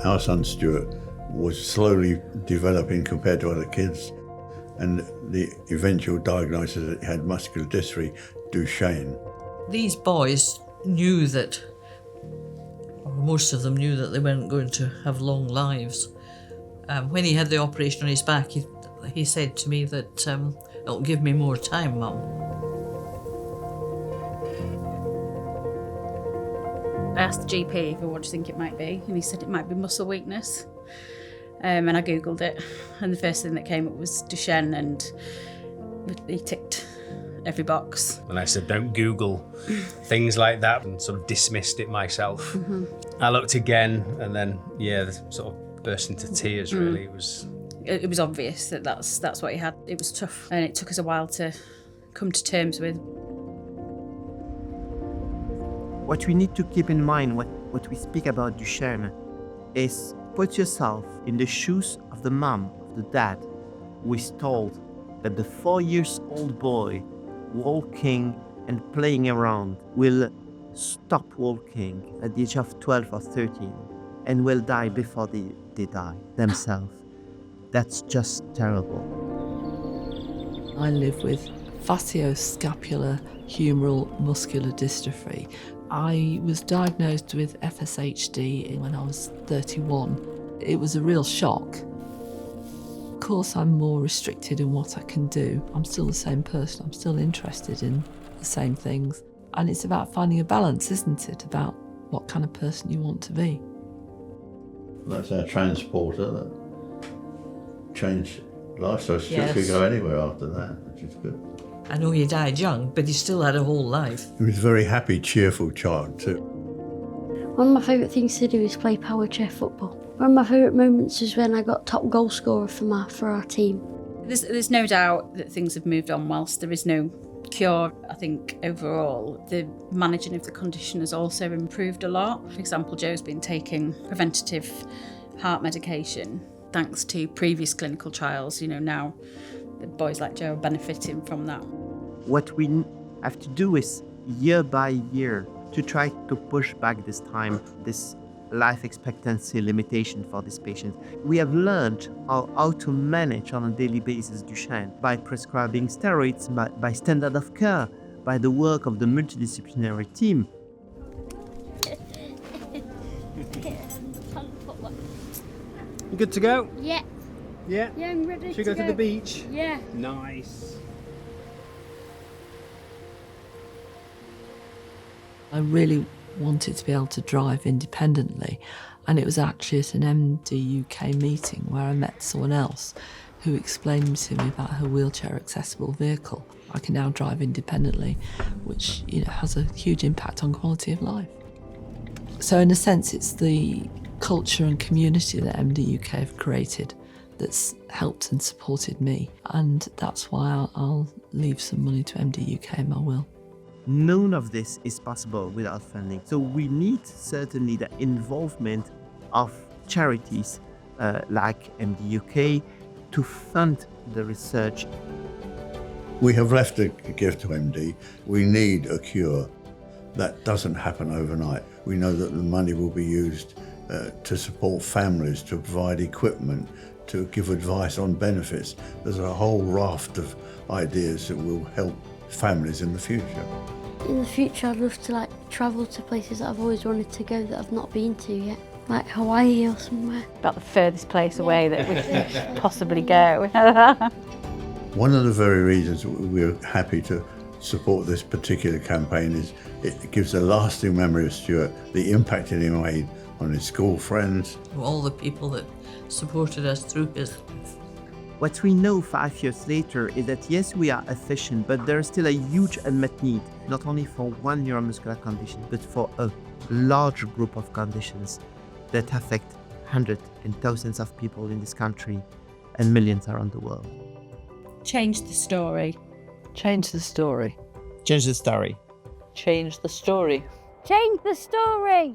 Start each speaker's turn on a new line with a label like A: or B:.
A: Our son Stuart was slowly developing compared to other kids, and the eventual diagnosis that he had muscular dystrophy, Duchenne.
B: These boys knew that, or most of them knew that they weren't going to have long lives. When he had the operation on his back, he said to me that, it'll give me more time, Mum.
C: I asked the GP, what do you think it might be? And he said it might be muscle weakness. And I Googled it, and the first thing that came up was Duchenne, and he ticked every box.
D: And I said, don't Google things like that, and sort of dismissed it myself. I looked again, and then, sort of burst into tears, really.
C: It was obvious that that's what he had. It was tough, and it took us a while to come to terms with.
E: What we need to keep in mind what we speak about Duchenne is put yourself in the shoes of the mom, of the dad, who is told that the 4-year-old boy walking and playing around will stop walking at the age of 12 or 13 and will die before they die themselves. That's just terrible.
F: I live with facioscapular humeral muscular dystrophy. I was diagnosed with FSHD when I was 31. It was a real shock. Of course, I'm more restricted in what I can do. I'm still the same person. I'm still interested in the same things. And it's about finding a balance, isn't it? About what kind of person you want to be.
A: That's our transporter that changed life, so Stuart could
B: Yes.
A: go anywhere after that, which is good.
B: I know he died young, but he still had a whole life.
A: He was a very happy, cheerful child too.
G: One of my favourite things to do is play power chair football. One of my favourite moments is when I got top goal scorer for our team.
C: There's no doubt that things have moved on whilst there is no cure. I think overall the managing of the condition has also improved a lot. For example, Joe's been taking preventative heart medication thanks to previous clinical trials. Now the boys like Joe are benefiting from that.
E: What we have to do is year by year to try to push back this time, this life expectancy limitation for these patients. We have learned how to manage on a daily basis Duchenne by prescribing steroids, by standard of care, by the work of the multidisciplinary team.
D: You good to go?
G: Yeah.
D: Yeah?
G: Yeah, I'm ready
D: Should we go to the beach?
G: Yeah.
D: Nice.
F: I really wanted to be able to drive independently, and it was actually at an MD UK meeting where I met someone else who explained to me about her wheelchair accessible vehicle. I can now drive independently, which has a huge impact on quality of life. So in a sense, it's the culture and community that MD UK have created that's helped and supported me, and that's why I'll leave some money to MD UK in my will.
E: None of this is possible without funding. So we need certainly the involvement of charities like MD UK to fund the research.
A: We have left a gift to MD. We need a cure. That doesn't happen overnight. We know that the money will be used to support families, to provide equipment, to give advice on benefits. There's a whole raft of ideas that will help families in the future.
G: In the future, I'd love to travel to places that I've always wanted to go that I've not been to yet, like Hawaii or somewhere.
C: About the furthest place away that we could possibly go.
A: One of the very reasons we're happy to support this particular campaign is it gives a lasting memory of Stuart, the impact it made on his school friends.
B: All the people that supported us through his life.
E: What we know 5 years later is that yes, we are efficient, but there is still a huge unmet need, not only for one neuromuscular condition, but for a large group of conditions that affect hundreds and thousands of people in this country and millions around the world.
C: Change the story.
F: Change the story.
E: Change the story.
F: Change the story.
G: Change the story!